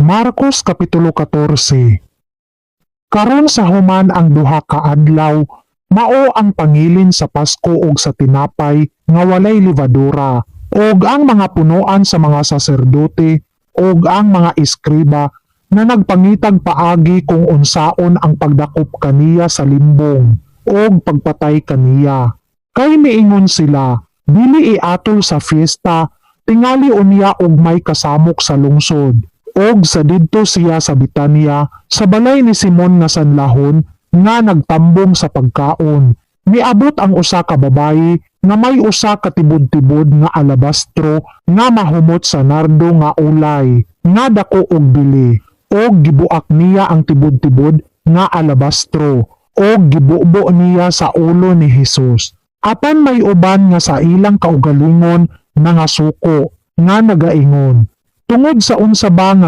Marcos Kapitulo 14. Karon sa human ang duha ka adlaw, mao ang pangilin sa Pasko ug sa tinapay nga walay lebadura, ug ang mga punuan sa mga saserdote ug ang mga iskriba na nagpangitag paagi kung unsaon ang pagdakop kaniya sa limbong ug pagpatay kaniya. Kay miingon sila, dili iatol sa fiesta, tingali unya og may kasamok sa lungsod. Og sa didto siya sa Betania, sa balay ni Simon nga sanlahon, nga nagtambong sa pagkaon. Miabot ang usa ka babayi nga may usa ka tibod-tibod nga alabastro nga mahumot sa nardo nga ulay, nga dako og bili. Og gibuak niya ang tibod-tibod nga alabastro, og gibubo niya sa ulo ni Jesus. Apan may uban nga sa ilang kaugalingon nga suko, nga nagaingon, tungod sa unsa ba nga